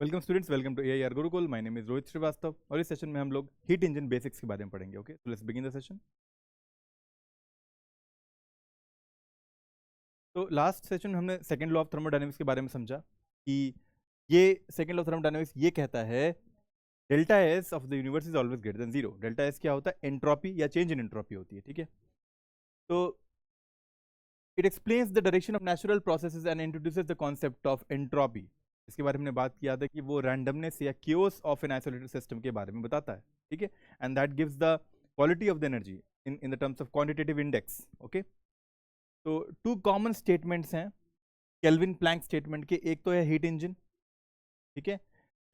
Welcome students, welcome to AIR Gurukul. My name is Rohit Srivastava और इस session में हम लोग हीट इंजन बेसिक्स के बारे में पढ़ेंगे। Okay, so let's begin the session. तो लास्ट सेशन में हमने सेकंड लॉ ऑफ थर्मोडायनेमिक्स के बारे में समझा कि ये सेकंड लॉ ऑफ थर्मोडायनेमिक्स ये कहता है delta S of the universe is always greater than zero. Delta S क्या होता है? एंट्रोपी या चेंज इन एंट्रोपी होती है। ठीक है, तो it explains the direction of natural processes and introduces the concept of entropy. इसके बारे में हमने बात किया था कि वो रैंडमनेस या chaos of an isolated system के बारे में बताता है। ठीक है, and that gives the quality of the energy in the terms of quantitative index. Okay, तो टू कॉमन स्टेटमेंट्स हैं केल्विन प्लैंक स्टेटमेंट के। एक तो है हीट इंजन, ठीक है,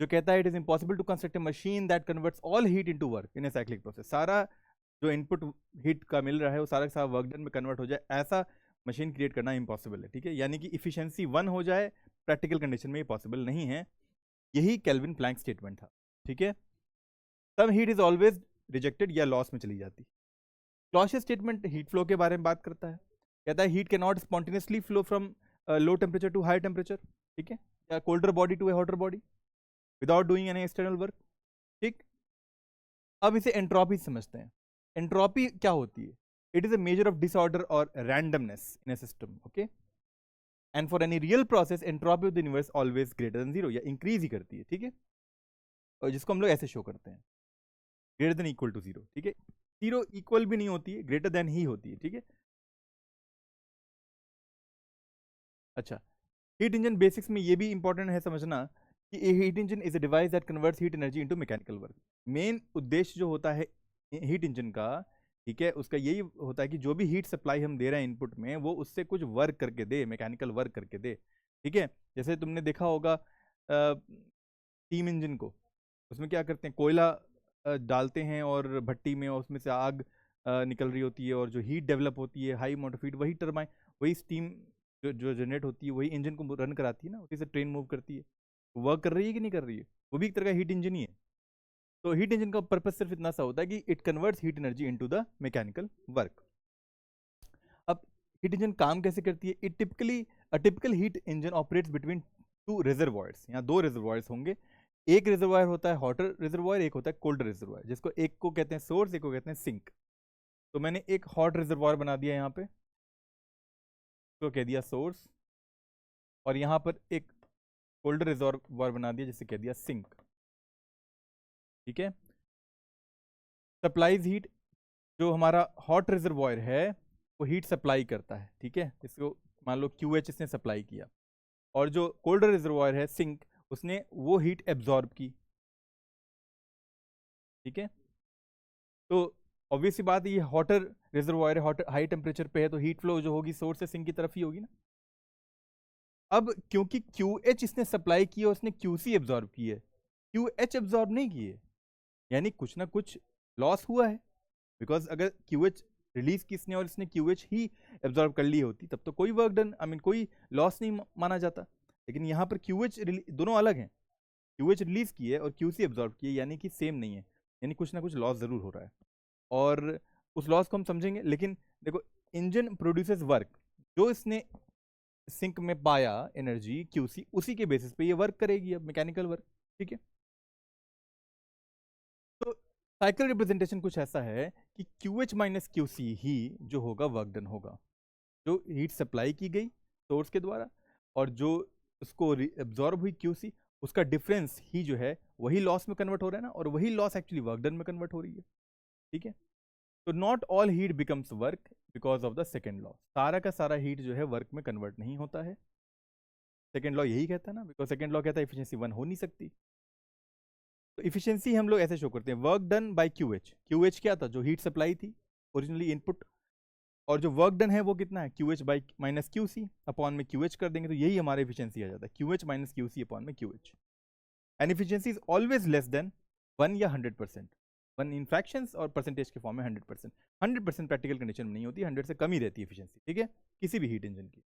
जो कहता है it is impossible to construct a machine that converts all heat into work in a cyclic process. सारा जो इनपुट हीट का मिल रहा है वो सारा का सारा वर्क डन में कन्वर्ट हो जाए, ऐसा मशीन क्रिएट करना इम्पॉसिबल है। ठीक है, यानी कि इफिशिएंसी 1 हो जाए, प्रैक्टिकल कंडीशन में ये पॉसिबल नहीं है। यही केल्विन प्लैंक स्टेटमेंट था। ठीक है, तब हीट इज ऑलवेज रिजेक्टेड या लॉस में चली जाती। क्लॉसियस स्टेटमेंट हीट फ्लो के बारे में बात करता है। कहता है heat can not spontaneously flow from low temperature to high temperature, ठीक है, या colder body to a hotter body without doing any external work. ठीक, अब इसे एंट्रोपी समझते हैं। एंट्रोपी क्या होती है? It is a measure of disorder और randomness in a system. Okay, and for any real process entropy of the universe always greater than zero, या इंक्रीज ही करती है। ठीक है, और जिसको हम लोग ऐसे शो करते हैं, greater than equal to zero. ठीक है, जीरो इक्वल भी नहीं होती है, ग्रेटर देन ही होती है। ठीक है, अच्छा, हीट इंजन बेसिक्स में ये भी इंपॉर्टेंट है समझना कि a heat engine is a device that converts heat energy into mechanical work. Main उद्देश्य जो होता है हीट इंजन का, ठीक है, उसका यही होता है कि जो भी हीट सप्लाई हम दे रहे हैं इनपुट में, वो उससे कुछ वर्क करके दे, मैकेनिकल वर्क करके दे। ठीक है, जैसे तुमने देखा होगा स्टीम इंजन को, उसमें क्या करते हैं, कोयला डालते हैं और भट्टी में, और उसमें से आग निकल रही होती है, और जो हीट डेवलप होती है हाई अमाउंट ऑफ हीट, वही टरबाइन, वही स्टीम जो जनरेट होती है, वही इंजन को रन कराती है ना, उसी से ट्रेन मूव करती है। वर्क कर रही है कि नहीं कर रही है? वो भी एक तरह का हीट इंजन ही है। तो हीट इंजन का पर्पज सिर्फ इतना सा होता है कि it converts heat energy into the mechanical work. अब हीट इंजन काम कैसे करती है? It typically a typical heat engine operates between two reservoirs. यहाँ दो रिजर्वॉयर्स होंगे। एक रिजर्वॉयर होता है हॉटर रिजर्वॉयर, एक होता है कोल्डर रिजर्वॉयर, जिसको एक को कहते हैं सोर्स, एक को कहते हैं सिंक। तो मैंने एक हॉट रिजर्वॉयर बना दिया यहाँ पे, तो कह दिया सोर्स, और यहाँ पर एक कोल्डर रिजर्वॉयर बना दिया जिसे कह दिया सिंक। ठीक है, सप्लाईज हीट, जो हमारा हॉट रिजर्वॉयर है वो हीट सप्लाई करता है। ठीक है, इसको मान लो QH इसने सप्लाई किया, और जो कोल्डर रिजर्वॉयर है सिंक, उसने वो हीट एब्जॉर्ब की। ठीक है, तो ऑब्वियस सी बात है, ये हॉटर रिजर्वॉयर है, हॉट हाई टेम्परेचर पे है, तो हीट फ्लो जो होगी सोर्स से सिंक की तरफ ही होगी ना। अब क्योंकि QH इसने सप्लाई की है, उसने QC एब्जॉर्ब की है, QH एब्जॉर्ब नहीं की है, यानी कुछ ना कुछ लॉस हुआ है। बिकॉज अगर QH रिलीज किसने और इसने QH ही एब्जॉर्ब कर ली होती, तब तो कोई वर्क डन, आई मीन कोई लॉस नहीं माना जाता। लेकिन यहाँ पर QH दोनों अलग हैं। QH रिलीज की है और QC एब्जॉर्ब की है, यानी कि सेम नहीं है, यानी कुछ ना कुछ लॉस जरूर हो रहा है, और उस लॉस को हम समझेंगे। लेकिन देखो, इंजन प्रोड्यूसेस वर्क, जो इसने सिंक में पाया एनर्जी QC, उसी के बेसिस पे ये वर्क करेगी, अब मैकेनिकल वर्क। ठीक है, तो साइकिल रिप्रेजेंटेशन कुछ ऐसा है कि QH माइनस QC ही जो होगा वर्क डन होगा, जो हीट सप्लाई की गई सोर्स के द्वारा, और जो उसको एब्जॉर्ब हुई QC, उसका डिफरेंस ही जो है वही लॉस में कन्वर्ट हो रहा है ना, और वही लॉस एक्चुअली वर्क डन में कन्वर्ट हो रही है। ठीक है, तो not all heat becomes work because of the second law. सारा का सारा हीट जो है वर्क में कन्वर्ट नहीं होता है। सेकेंड लॉ यही कहता है ना, बिकॉज सेकेंड लॉ कहता है इफिशियंसी 1 हो नहीं सकती। तो इफिशियंसी हम लोग ऐसे शो करते हैं, work done by QH। QH क्या था? जो हीट सप्लाई थी, ओरिजिनली इनपुट, और जो वर्क डन है वो कितना है? QH by minus QC, upon में QH कर देंगे, तो यही हमारा इफिशियंसी आ जाता है, QH माइनस QC अपॉन में QH। And efficiency is always less than 1 या 100%। 1 इन फ्रैक्शंस और परसेंटेज के फॉर्म में 100%। 100% प्रैक्टिकल कंडीशन में नहीं होती, 100 से कम ही रहती है इफिशियंसी। ठीक है, किसी भी हीट इंजन की।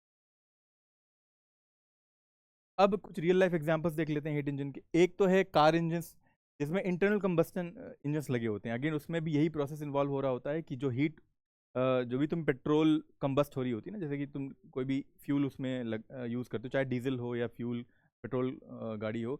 अब कुछ रियल लाइफ एग्जांपल्स देख लेते हैं हीट इंजन के। एक तो है कार इंजन, जिसमें इंटरनल कंबस्टन इंजन्स लगे होते हैं। अगेन उसमें भी यही प्रोसेस इन्वॉल्व हो रहा होता है कि जो हीट जो भी तुम पेट्रोल कंबस्ट हो रही होती है ना, जैसे कि तुम कोई भी फ्यूल उसमें यूज़ करते हो, चाहे डीजल हो या फ्यूल पेट्रोल गाड़ी हो,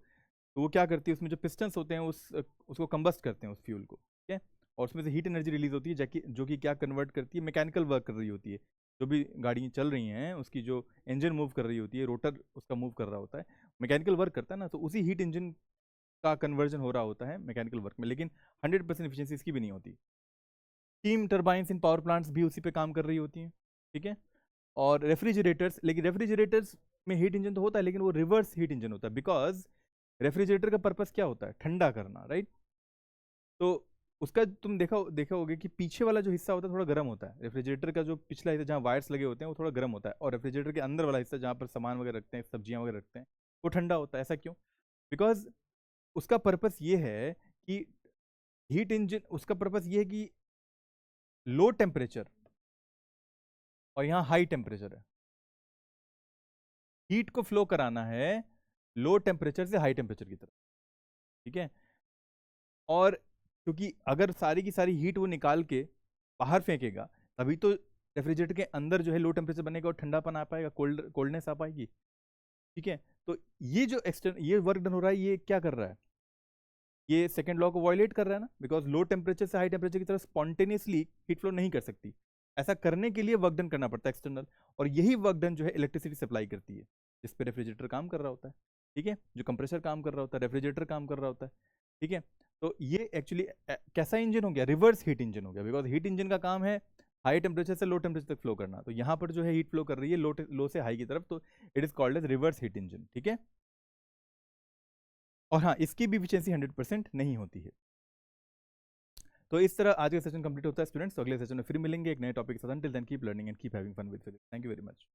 तो वो क्या करती है, उसमें जो पिस्टन्स होते हैं उसको कंबस्ट करते हैं उस फ्यूल को, ठीक है, और उसमें से हीट एनर्जी रिलीज होती है जो कि क्या कन्वर्ट करती है, मैकेनिकल वर्क कर रही होती है। जो भी गाड़ी चल रही हैं उसकी जो इंजन मूव कर रही होती है, रोटर उसका मूव कर रहा होता है, मैकेनिकल वर्क करता है ना, तो उसी हीट इंजन का कन्वर्जन हो रहा होता है मैकेनिकल वर्क में, लेकिन 100% एफिशिएंसी इसकी भी नहीं होती। स्टीम टर्बाइंस इन पावर प्लांट्स भी उसी पे काम कर रही होती हैं, ठीक है। और रेफ्रिजरेटर्स, लेकिन रेफ्रिजरेटर्स में हीट इंजन तो होता है, लेकिन वो रिवर्स हीट इंजन होता है, बिकॉज रेफ्रिजरेटर का पर्पस क्या होता है, ठंडा करना, राइट। तो उसका तुम देखा होगे कि पीछे वाला जो हिस्सा होता है थोड़ा गर्म होता है, रेफ्रिजरेटर का जो पिछला हिस्सा जहाँ वायर्स लगे होते हैं वो थोड़ा गर्म होता है, और रेफ्रिजरेटर के अंदर वाला हिस्सा जहाँ पर सामान वगैरह रखते हैं, सब्जियां वगैरह रखते हैं, वो ठंडा होता है। ऐसा क्यों? बिकॉज उसका पर्पस ये है कि हीट इंजन, उसका पर्पस ये है कि लो टेम्परेचर और यहाँ हाई टेम्परेचर है, हीट को फ्लो कराना है लो टेम्परेचर से हाई टेम्परेचर की तरफ, ठीक है। और क्योंकि अगर सारी की सारी हीट वो निकाल के बाहर फेंकेगा, तभी तो रेफ्रिजरेटर के अंदर जो है लो टेम्परेचर बनेगा और ठंडापन आ पाएगा, कोल्डनेस आ पाएगी, ठीक है। तो ये वर्क डन हो रहा है, ये क्या कर रहा है, ये सेकंड लॉ को वायलेट कर रहा है ना, बिकॉज लो टेम्परेचर से हाई टेम्परेचर की तरफ स्पॉन्टेनियसली हीट फ्लो नहीं कर सकती। ऐसा करने के लिए वर्क डन करना पड़ता है एक्सटर्नल, और यही वर्क डन जो है इलेक्ट्रिसिटी सप्लाई करती है, जिस पे रेफ्रिजरेटर काम कर रहा होता है, ठीक है, जो कंप्रेसर काम कर रहा होता है, रेफ्रिजरेटर काम कर रहा होता है, ठीक है। तो ये एक्चुअली कैसा इंजन हो गया, रिवर्स हीट इंजन हो गया, बिकॉज हीट इंजन का काम है हाई टेम्परेचर से लो टेम्परेचर तक फ्लो करना, तो यहाँ पर जो है हीट फ्लो कर रही है लो से हाई की तरफ, तो it is called as reverse heat engine, ठीक है। और हाँ, इसकी भी एफिशिएंसी 100% नहीं होती है। तो इस तरह आज का सेशन कंप्लीट होता है स्टूडेंट्स, तो अगले सेशन में फिर मिलेंगे एक नए टॉपिक के साथ। Till then keep learning and keep having fun with physics. Thank you very much.